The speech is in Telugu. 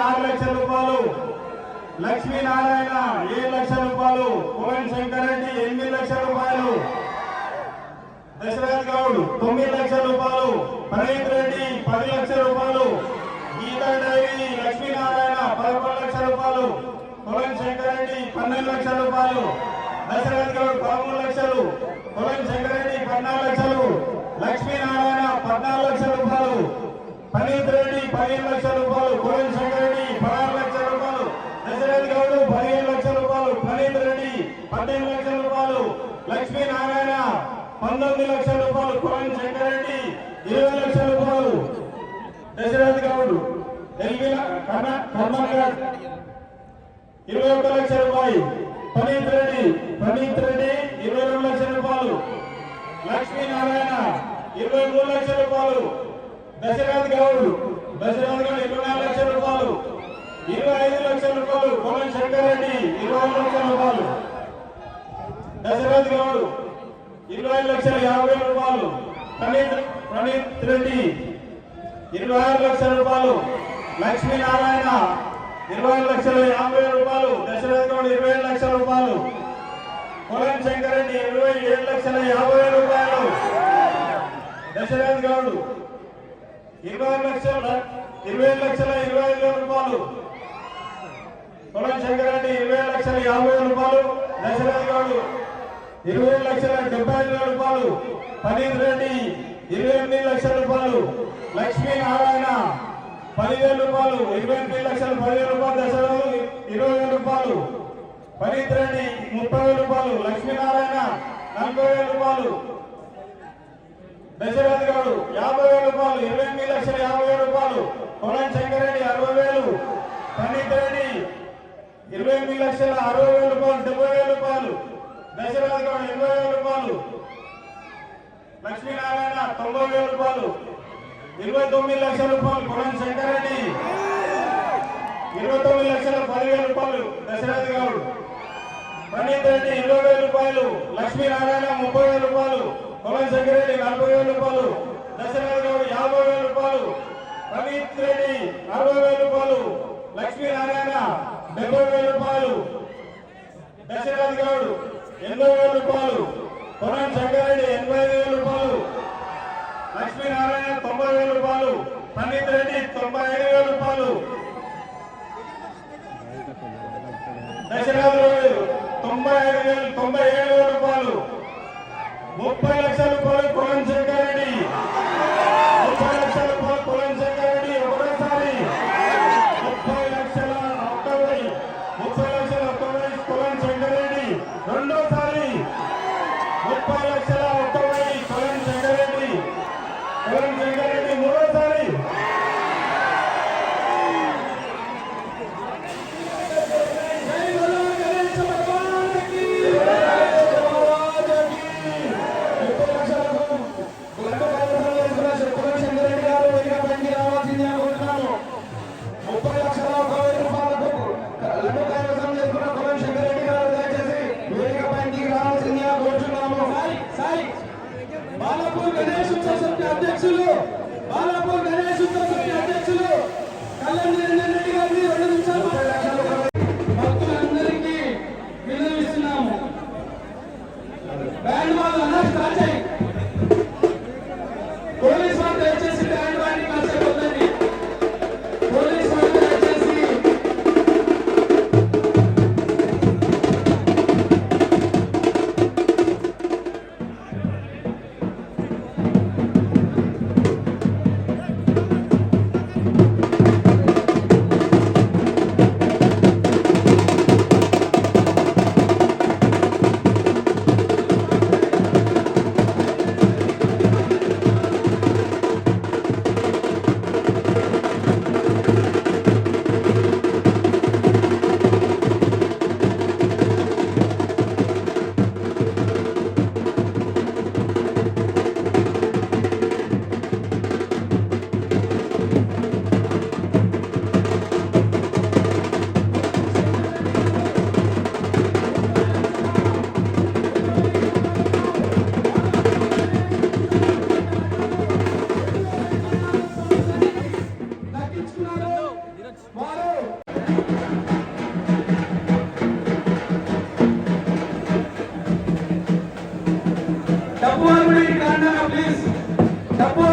6 లక్షల రూపాయలు, లక్ష్మీనారాయణ 7 లక్షల రూపాయలు, కోవెన్ శంకర్ రెడ్డి 8 లక్షల రూపాయలు, దశరథ్ గౌడ్ 9 లక్షల రూపాయలు, ప్రణీత్ రెడ్డి 10 లక్షల రూపాయలు, గీతా డైరీ లక్ష్మీనారాయణ 11 లక్షల రూపాయలు, కోవెన్ శంకర్ రెడ్డి 12 లక్షల రూపాయలు, దశరథ్ గౌడ్ 13 లక్షలు, కోవెన్ శంకర్ రెడ్డి 14 లక్షలు, లక్ష్మీనారాయణ 14 లక్షల రూపాయలు, ప్రణీత్ రెడ్డి 15 లక్షల రూపాయలు, కోవెన్ శంకర్ రెడ్డి 16 లక్షల రూపాయలు, దశరథ్ గౌడ్ 15 లక్షల రూపాయలు, ప్రణీత్ రెడ్డి 18 లక్షల రూపాయలు, లక్ష్మీనారాయణ 19 లక్షల రూపాయలు, కోవెన్ శంకర్ రెడ్డి 20 లక్షల రూపాయలు, దశరథ్ గౌడ్ కర్ణాకర్ 21 లక్షల రూపాయలు, ప్రణీత్ రెడ్డి 22 లక్షల రూపాయలు, లక్ష్మీనారాయణ 23 లక్షల రూపాయలు, దశరథ్ గౌడ్ 24 లక్షల రూపాయలు, 25 లక్షల రూపాయలు, కోవెన్ శంకర్ రెడ్డి 20 లక్షల రూపాయలు, దశరథ్ గౌడ్ 20 లక్షల 50 రూపాయలు, ప్రణీత్ రెడ్డి 26 లక్షల రూపాయలు, లక్ష్మీనారాయణ 20 లక్షల 50 రూపాయలు, దశరథ్ గౌడ్ 20 లక్షల రూపాయలు, కోవెన్ శంకర్ రెడ్డి 27 లక్షల 50 రూపాయలు, దశరథ్ గౌడ్ 20 లక్షల 25 రూపాయలు, కోవెన్ శంకర్ రెడ్డి 20 లక్షల 50 రూపాయలు, దశరథ్ గౌడ్ 20 లక్షల 75 రూపాయలు, ప్రణీత్ రెడ్డి 28 లక్షల రూపాయలు, లక్ష్మీనారాయణ 10,000 రూపాయలు, 28 లక్షల 10,000 రూపాయలు, దశరథ్ 20,000 రూపాయలు, ప్రణీత్ రెడ్డి 30,000 రూపాయలు, లక్ష్మీనారాయణ 40,000 రూపాయలు, దశరథ్ గౌడ్ 50,000 రూపాయలు, 28 లక్షల 50,000 రూపాయలు, కోవెన్ శంకర్ రెడ్డి 60,000, ప్రణీత్ రెడ్డి 28 లక్షల 60,000 రూపాయలు, 70,000 రూపాయలు, దశరథ్ గౌడ్ 80,000 రూపాయలు, లక్ష్మీనారాయణ 90,000 రూపాయలు, 29 లక్షల రూపాయలు, కోవెన్ శంకర్ రెడ్డి 29 లక్షల 10,000 రూపాయలు, దశరథ్ గౌడ్, ప్రణీత్ రెడ్డి 20,000 రూపాయలు, లక్ష్మీనారాయణ 30,000 రూపాయలు, కోవెన్ శంకర్ రెడ్డి 40,000 రూపాయలు, దశరథ్ గౌడ్ 50,000 రూపాయలు, ప్రణీత్ రెడ్డి 60,000 రూపాయలు, లక్ష్మీనారాయణ 70,000 రూపాయలు, దశరథ్ గౌడ్ 80,000 రూపాయలు, కోవెన్ శంకర్ రెడ్డి 85,000 రూపాయలు, లక్ష్మీనారాయణ 90,000 రూపాయలు, ప్రణీత్ రెడ్డి 95,000 రూపాయలు, దశరథ్ గౌడ్ 97,000 రూపాయలు, 30 లక్షల రూపాయలు, కోవెన్ శంకర్ రెడ్డి 30 లక్షల రూపాయలు, కోవెన్ శంకర్ రెడ్డి ఒకటోసారి 30 లక్షల 1,000, 30 లక్షల 1,000, కోవెన్ శంకర్ రెడ్డి రెండోసారి 30 లక్షల 1,000, కోవెన్ శంకర్ రెడ్డి మూడోసారి వారు డబ్బు వాళ్ళు ప్లీజ్ డబ్బు